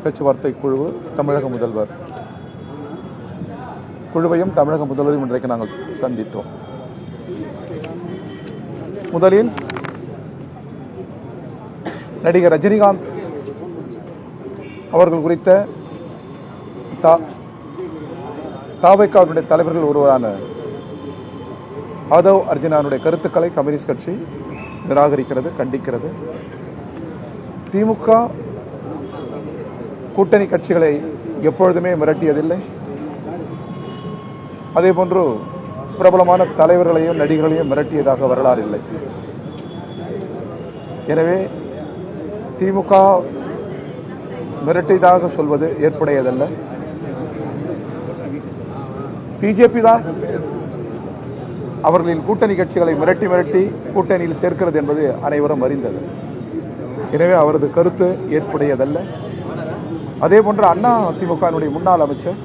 பேச்சுவார்த்தை குழு தமிழக முதல்வர் குழுவையும் தமிழக முதல்வரையும் இன்றைக்கு நாங்கள் சந்தித்தோம். முதலில் நடிகர் ரஜினிகாந்த் அவர்கள் குறித்த தாவேக்காவுடைய தலைவர்கள் ஒருவரான ஆதவ் அர்ஜுனாவுடைய கருத்துக்களை கம்யூனிஸ்ட் கட்சி நிராகரிக்கிறது, கண்டிக்கிறது. திமுக கூட்டணி கட்சிகளை எப்பொழுதுமே மிரட்டியதில்லை. அதேபோன்று பிரபலமான தலைவர்களையும் நடிகர்களையும் மிரட்டியதாக வரலாறு இல்லை. எனவே திமுக மிரட்டியதாக சொல்வது ஏற்புடையதல்ல. பிஜேபி தான் அவர்களின் கூட்டணி கட்சிகளை மிரட்டி மிரட்டி கூட்டணியில் சேர்க்கிறது என்பது அனைவரும் அறிந்தது. எனவே அவரது கருத்து ஏற்புடையதல்ல. அதே போன்று அண்ணா திமுகவினுடைய முன்னாள் அமைச்சர்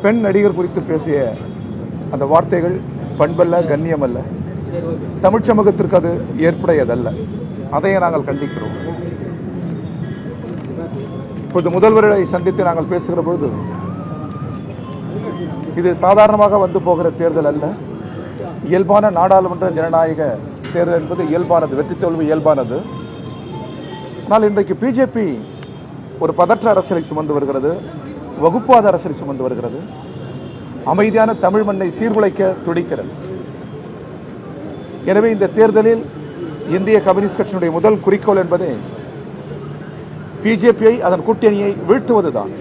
பெண் நடிகர் குறித்து பேசிய அந்த வார்த்தைகள் பண்பல்ல, கண்ணியமல்ல. தமிழ் சமூகத்திற்கு அது ஏற்புடையதல்ல. அதையே நாங்கள் கண்டிக்கிறோம். இப்போது முதல்வரை சந்தித்து நாங்கள் பேசுகிற பொழுது இது சாதாரணமாக வந்து போகிற தேர்தல் அல்ல. இயல்பான நாடாளுமன்ற ஜனநாயக தேர்தல் என்பது இயல்பானது, வெற்றி தோல்வி இயல்பானது. ஆனால் இன்றைக்கு பிஜேபி ஒரு பதற்ற அரசியலை சுமந்து வருகிறது, வகுப்புவாத அரசியலை சுமந்து வருகிறது, அமைதியான தமிழ் மண்ணை சீர்குலைக்க துடிக்கிறது. எனவே இந்த தேர்தலில் இந்திய கம்யூனிஸ்ட் கட்சியினுடைய முதல் குறிக்கோள் என்பது பிஜேபியை, அதன் கூட்டணியை வீழ்த்துவதுதான்.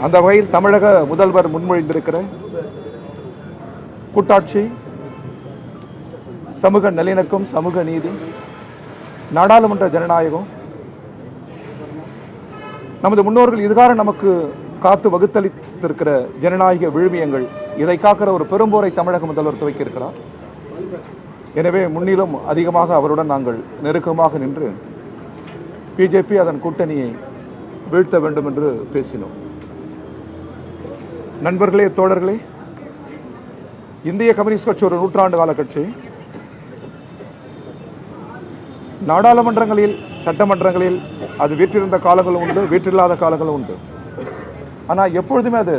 அந்த வகையில் தமிழக முதல்வர் முன்மொழிந்திருக்கிற கூட்டாட்சி, சமூக நல்லிணக்கம், சமூக நீதி, நாடாளுமன்ற ஜனநாயகம், நமது முன்னோர்கள் இதுகார நமக்கு காத்து வகுத்தளித்திருக்கிற ஜனநாயக விழுமியங்கள், இதை காக்கிற ஒரு பெரும்போரை தமிழக முதல்வர் துவக்கியிருக்கிறார். எனவே முன்னிலும் அதிகமாக அவருடன் நாங்கள் நெருக்கமாக நின்று பிஜேபி அதன் கூட்டணியை வீழ்த்த வேண்டும் என்று பேசினோம். நண்பர்களே, தோழர்களே, இந்திய கம்யூனிஸ்ட் கட்சி ஒரு நூற்றாண்டு கால கட்சி. நாடாளுமன்றங்களில், சட்டமன்றங்களில் அது வீற்றிருந்த காலங்களும் உண்டு, வீற்றில்லாத காலங்களும் உண்டு. ஆனால் எப்பொழுதுமே அது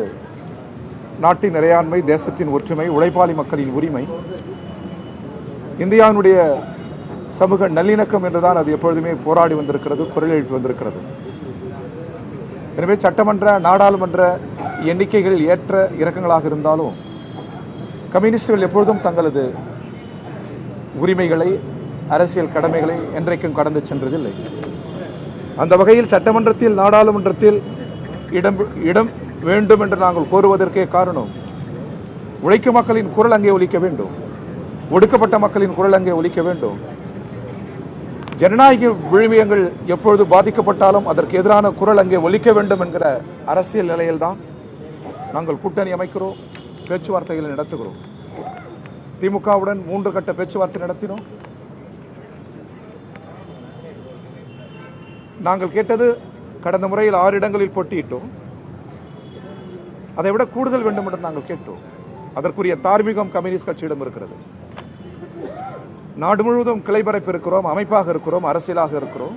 நாட்டின் இறையாண்மை, தேசத்தின் ஒற்றுமை, உழைப்பாளி மக்களின் உரிமை, இந்தியாவினுடைய சமூக நல்லிணக்கம் என்றுதான் அது எப்பொழுதுமே போராடி வந்திருக்கிறது, குரல் எழுப்பி வந்திருக்கிறது. எனவே சட்டமன்ற, நாடாளுமன்ற எண்ணிக்கைகளில் ஏற்ற இறக்கங்களாக இருந்தாலும் கம்யூனிஸ்டுகள் எப்பொழுதும் தங்களது உரிமைகளை, அரசியல் கடமைகளை என்றைக்கும் கடந்து சென்றதில்லை. அந்த வகையில் சட்டமன்றத்தில், நாடாளுமன்றத்தில் இடம் வேண்டும் என்று நாங்கள் கோருவதற்கே காரணம், உழைக்கும் மக்களின் குரல் அங்கே ஒலிக்க வேண்டும், ஒடுக்கப்பட்ட மக்களின் குரல் அங்கே ஒலிக்க வேண்டும். ஜனநாயக விழுமியங்கள் எப்பொழுது பாதிக்கப்பட்டாலும் அதற்கு எதிரான குரல் அங்கே ஒலிக்க வேண்டும் என்கிற அரசியல் நிலையில்தான் நாங்கள் கூட்டணி அமைக்கிறோம், பேச்சுவார்த்தைகளை நடத்துகிறோம். திமுகவுடன் 3 கட்ட பேச்சுவார்த்தை நடத்தினோம். நாங்கள் கேட்டது, கடந்த முறையில் 6 இடங்களில் போட்டியிட்டோம், அதை விட கூடுதல் வேண்டும் என்று நாங்கள் கேட்டோம். அதற்குரிய தார்மீகம் கம்யூனிஸ்ட் கட்சியிடம் இருக்கிறது. நாடு முழுவதும் கிளைபரப்பு இருக்கிறோம், அமைப்பாக இருக்கிறோம், அரசியலாக இருக்கிறோம்.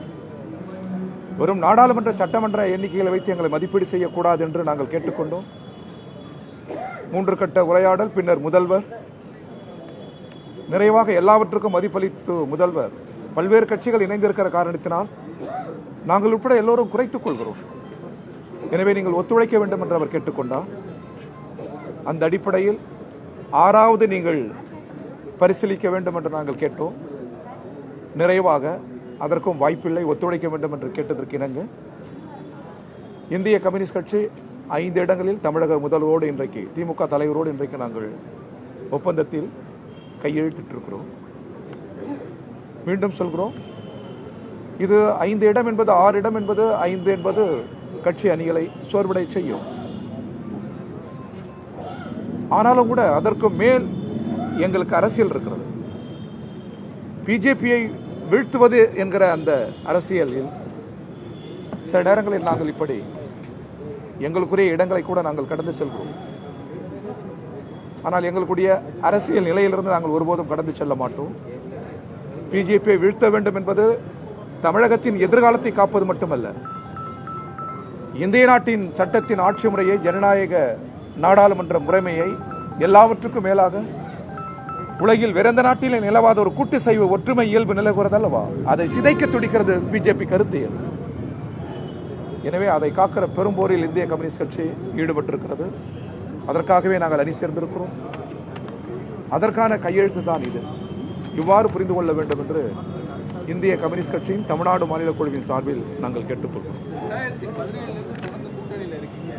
வெறும் நாடாளுமன்ற, சட்டமன்ற எண்ணிக்கைகளை வைத்து எங்களை மதிப்பீடு செய்யக்கூடாது என்று நாங்கள் கேட்டுக்கொண்டோம். 3 கட்ட உரையாடல், பின்னர் முதல்வர் நிறைவாக எல்லாவற்றுக்கும் மதிப்பளித்து முதல்வர் பல்வேறு கட்சிகள் இணைந்திருக்கிற காரணத்தினால் நாங்கள் உட்பட எல்லோரும் குறைத்துக் கொள்கிறோம். எனவே நீங்கள் ஒத்துழைக்க வேண்டும் என்று அவர் கேட்டுக்கொண்டார். அந்த அடிப்படையில் 6வது நீங்கள் பரிசீலிக்க வேண்டும் என்று நாங்கள் கேட்டோம். நிறைவாக அதற்கும் வாய்ப்பில்லை, ஒத்துழைக்க வேண்டும் என்று கேட்டதற்கு இணங்க இந்திய கம்யூனிஸ்ட் கட்சி 5 இடங்களில் தமிழக முதல்வரோடு, இன்றைக்கு திமுக தலைவரோடு இன்றைக்கு நாங்கள் ஒப்பந்தத்தில் கையெழுத்திட்டிருக்கிறோம். மீண்டும் சொல்கிறோம், இது 5 இடம் என்பது, 6 இடம் என்பது, 5 என்பது கட்சி அணிகளை சோர்வடை செய்யும். ஆனாலும் கூட அதற்கு மேல் எங்களுக்கு அரசியல் இருக்கிறது. பிஜேபியை வீழ்த்துவது என்கிற அந்த அரசியலில் சில நேரங்களில் நாங்கள் இப்படி எங்களுக்குரிய இடங்களை கூட நாங்கள் கடந்து செல்கிறோம். ஆனால் எங்களுடைய அரசியல் நிலையிலிருந்து நாங்கள் ஒருபோதும் கடந்து செல்ல மாட்டோம். பிஜேபியை வீழ்த்த வேண்டும் என்பது தமிழகத்தின் எதிர்காலத்தை காப்பது மட்டுமல்ல, இந்திய நாட்டின் சட்டத்தின் ஆட்சி முறையை, ஜனநாயக நாடாளுமன்ற முறைமையை, எல்லாவற்றுக்கும் மேலாக உலகில் வேற எந்த நாட்டிலே நிலவாத ஒரு கூட்டு சைவ ஒற்றுமை இயல்பு நிலவுகிறது அல்லவா, அதை சிதைக்க துடிக்கிறது பிஜேபி கருத்தியல். எனவே அதை காக்கிற பெரும்போரில் இந்திய கம்யூனிஸ்ட் கட்சி ஈடுபட்டிருக்கிறது. அதற்காகவே நாங்கள் அணி சேர்ந்திருக்கிறோம். அதற்கான கையெழுத்து தான் இது. இவ்வாறு புரிந்து கொள்ள வேண்டும் என்று இந்திய கம்யூனிஸ்ட் கட்சியின் தமிழ்நாடு மாநில குழுவின் சார்பில் நாங்கள் கேட்டுக்கொள்கிறோம். 2017 தொடர்ந்து கூட்டணியில் இருக்கீங்க.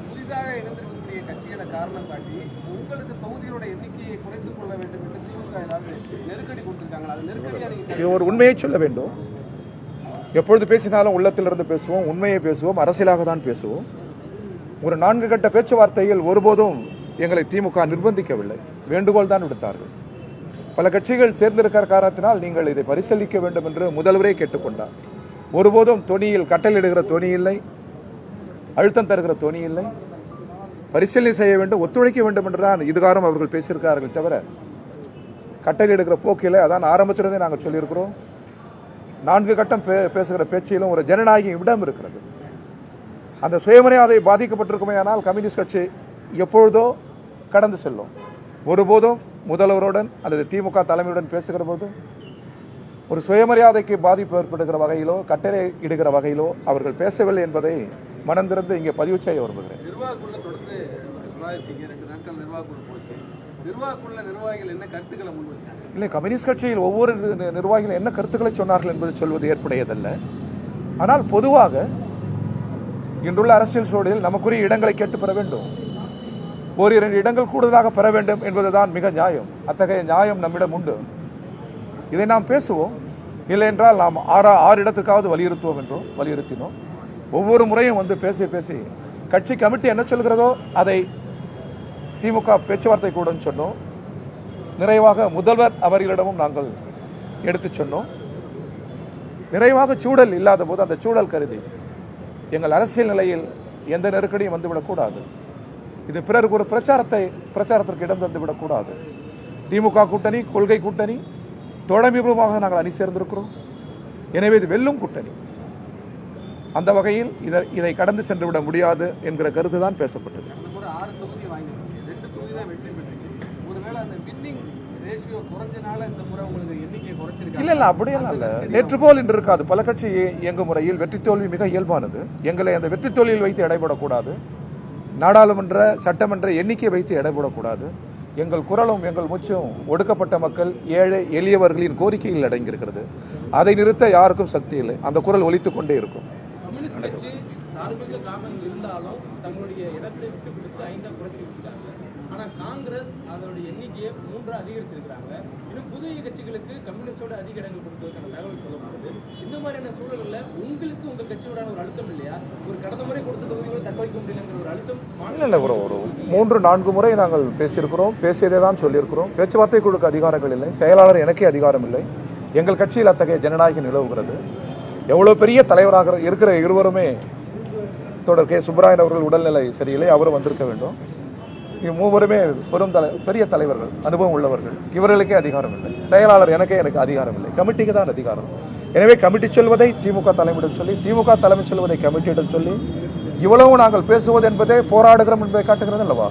புதிதாக இணைந்திருக்கக்கூடிய கட்சிகளை காரணம் காட்டி உங்களுக்கு தொகுதியோட எண்ணிக்கையை குறைத்துக் கொள்ள வேண்டும் என்று திமுக ஏதாவது நெருக்கடி கொடுத்திருக்காங்களா? அது நெருக்கடியா நீங்க இது ஒரு உண்மையை சொல்ல வேண்டும். எப்பொழுது பேசினாலும் உள்ளத்திலிருந்து பேசுவோம், உண்மையை பேசுவோம், அரசியலாக தான் பேசுவோம். ஒரு 4 கட்ட பேச்சுவார்த்தையில் ஒருபோதும் எங்களை திமுக நிர்பந்திக்கவில்லை, வேண்டுகோள் தான் விடுத்தார்கள். பல கட்சிகள் சேர்ந்திருக்கிற காரணத்தினால் நீங்கள் இதை பரிசீலிக்க வேண்டும் என்று முதல்வரே கேட்டுக்கொண்டார். ஒருபோதும் தொனியில் கட்டளையிடுகிற தொனி இல்லை, அழுத்தம் தருகிற தொனி இல்லை. பரிசீலனை செய்ய வேண்டும், ஒத்துழைக்க வேண்டும் என்றுதான் இதுகாரம் அவர்கள் பேசியிருக்கார்கள் தவிர கட்டளையிடுகிற போக்கில். அதான் ஆரம்பத்திலிருந்தே நாங்கள் சொல்லியிருக்கிறோம். 4 கட்டம் பேசுகிற பேச்சிலும் ஒரு ஜனநாயக இடம் இருக்கிறது. அந்த சுயமரியாதை பாதிக்கப்பட்டிருக்குமே ஆனால் கம்யூனிஸ்ட் கட்சி எப்பொழுதோ கடந்து செல்லும். ஒருபோதும் முதல்வருடன் அல்லது திமுக தலைமையுடன் பேசுகிற போது ஒரு சுயமரியாதைக்கு பாதிப்பு ஏற்படுகிற வகையிலோ கட்டளை இடுகிற வகையிலோ அவர்கள் பேசவில்லை என்பதை மனந்திருந்து இங்கே பதிவு செய்ய விரும்புகிறேன். இல்லை, கம்யூனிஸ்ட் கட்சியில் ஒவ்வொரு நிர்வாகிகள் என்ன கருத்துக்களை சொன்னார்கள் என்பது சொல்வது ஏற்புடையதல்ல. ஆனால் பொதுவாக இன்றுள்ள அரசியல் சூழலில் நமக்குரிய இடங்களை கேட்டு பெற வேண்டும். 1-2 இடங்கள் கூடுதலாக பெற வேண்டும் என்பதுதான் மிக நியாயம். அத்தகைய நியாயம் நம்மிடம் உண்டு. இதை நாம் பேசுவோம். இல்லை என்றால் நாம் 6 இடத்துக்காவது வலியுறுத்துவோம் என்றோ வலியுறுத்தினோம். ஒவ்வொரு முறையும் வந்து பேசி கட்சி கமிட்டி என்ன சொல்கிறதோ அதை திமுக பேச்சுவார்த்தை கூட சொன்னோம். நிறைவாக முதல்வர் அவர்களிடமும் நாங்கள் எடுத்து சொன்னோம். நிறைவாக சூழல் இல்லாத போது அந்த சூழல் கருதி எங்கள் அரசியல் நிலையில் எந்த நெருக்கடியும் வந்துவிடக்கூடாது. இது பிறருக்கு ஒரு பிரச்சாரத்திற்கு இடம் தந்துவிடக்கூடாது. திமுக கூட்டணி கொள்கை கூட்டணி தோழமைபூர்வமாக நாங்கள் அணி சேர்ந்திருக்கிறோம். எனவே இது வெல்லும் கூட்டணி. அந்த வகையில் இதை கடந்து சென்று விட முடியாது என்கிற கருத்து தான் பேசப்பட்டது. இல்ல அப்படியெல்லாம் இல்ல. நேற்று போல் இன்று இருக்காது. பல கட்சி இயங்கும் முறையில் வெற்றி தோல்வி மிக இயல்பானது. எங்களை அந்த வெற்றி தோல்வியில் வைத்து எடைபடக்கூடாது. நாடாளுமன்ற சட்டமன்ற எண்ணிக்கை வைத்து எடைபடக்கூடாது. எங்கள் குரலும் எங்கள் மூச்சும் ஒடுக்கப்பட்ட மக்கள், ஏழை எளியவர்களின் கோரிக்கையில் அடங்கியிருக்கிறது. அதை நிறுத்த யாருக்கும் சக்தி இல்லை. அந்த குரல் ஒலித்துக் கொண்டே இருக்கும். காங்கிரஸ் அதனுடைய எண்ணிக்கையை 3 அதிகரிச்சிருக்காங்க. இன்னும் புதிய கட்சிகளுக்கு கம்யூனிஸ்டோட அதிக இடங்கள் கொடுத்ததுக்கான தகவல் சொல்லப்படுது. இந்த மாதிரியான சூழலில் உங்களுக்கு உங்க கட்சியோட ஒரு அழுத்தம் இல்லையா? ஒரு கடந்த முறை கொடுத்த தொகுதிகளை தக்க வைக்க முடியலங்கிற ஒரு அழுத்தம் இல்லை. ஒரு 3-4 முறை நாங்கள் பேசியிருக்கிறோம். பேசியதே தான் சொல்லியிருக்கிறோம். பேச்சுவார்த்தை குழுக்கு அதிகாரங்கள் இல்லை. செயலாளர் எனக்கே அதிகாரம் இல்லை. எங்கள் கட்சியில் அத்தகைய ஜனநாயகம் நிலவுகிறது. எவ்வளோ பெரிய தலைவராக இருக்கிற இருவருமே தொடர் கே சுப்பராயன் அவர்கள் உடல்நிலை சரியில்லை, அவரும் வந்திருக்க வேண்டும். மூவருமே பெரிய தலைவர்கள், அனுபவம் உள்ளவர்கள். இவர்களுக்கே அதிகாரம் இல்லை. செயலாளர் எனக்கு அதிகாரம் இல்லை. கமிட்டிக்கு தான் அதிகாரம். எனவே கமிட்டி சொல்வதை திமுக தலைமையிடம் சொல்லி, திமுக தலைமை சொல்வதை கமிட்டியிடம் சொல்லி, இவ்வளவு நாங்கள் பேசுவது என்பதே போராடுகிறோம் என்பதை காட்டுகிறது அல்லவா?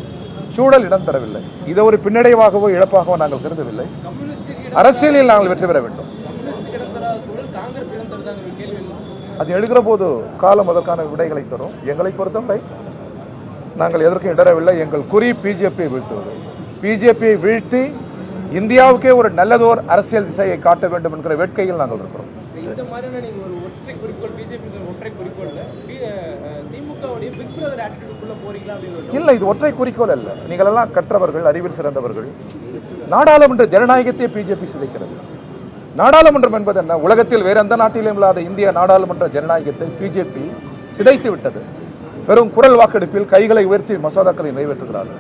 சூழல் இடம் தரவில்லை. இதை ஒரு பின்னடைவாகவோ இழப்பாகவோ நாங்கள் கருதவில்லை. அரசியலில் நாங்கள் வெற்றி பெற வேண்டும். அது எழுகிற போது காலம் அதற்கான விடைகளை தரும். எங்களை பொறுத்தவரை நாங்கள் எதற்கும் இடரவில்லை. எங்கள் குறி பிஜேபியை வீழ்த்துவது. பிஜேபியை வீழ்த்தி இந்தியாவுக்கே ஒரு நல்லதோர் அரசியல் திசையை காட்ட வேண்டும் என்கிற வேட்கையில் நாங்கள் இருக்கிறோம். இந்த மாதிரியான நீங்க ஒரு ஒற்றை குறிக்கோள், பிஜேபி ஒற்றை குறிக்கோள்ல திமுகவுடைய பிக் பிரதர் ஆட்டிட்யூடுக்குள்ள போறீங்களா அப்படின்னு? இல்லை, இது ஒற்றை குறிக்கோள் அல்ல. நீங்கள் எல்லாம் கற்றவர்கள், அறிவில் சிறந்தவர்கள். நாடாளுமன்ற ஜனநாயகத்தை பிஜேபி சிதைக்கிறது. நாடாளுமன்றம் என்பது என்ன? உலகத்தில் வேற எந்த நாட்டிலும் இல்லாத இந்திய நாடாளுமன்ற ஜனநாயகத்தை பிஜேபி சிதைத்து விட்டது. வெறும் குரல் வாக்கெடுப்பில் கைகளை உயர்த்தி மசோதாக்களை நிறைவேற்றுகிறார்கள்.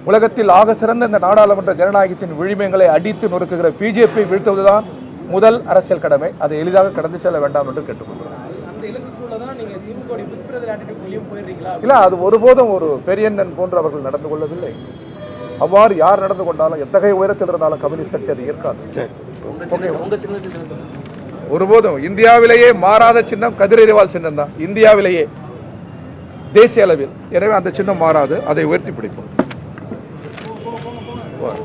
உலகத்தில் ஆக சிறந்த இந்த நாடாளுமன்ற ஜனநாயகத்தின் விழிமைகளை அடித்து நொறுக்குகிற பிஜேபி வீழ்த்துவதுதான் முதல் அரசியல் கடமை. அதை எளிதாக கடந்து செல்ல வேண்டாம் என்று கேட்டுக்கொள்கிறோம். இல்ல, அது ஒருபோதும் ஒரு பெரியண்ணன் போன்று அவர்கள் நடந்து கொள்ளவில்லை. அவ்வாறு யார் நடந்து கொண்டாலும், எத்தகைய உயரத்தில் இருந்தாலும் கம்யூனிஸ்ட் கட்சி அதை ஏற்காது. ஒருபோதும் இந்தியாவிலேயே மாறாத சின்னம் கதிரறிவால் சின்னம் தான், இந்தியாவிலேயே தேசிய அளவில். எனவே அந்த சின்னம் மாறாது, அதை உயர்த்தி பிடிப்போம்.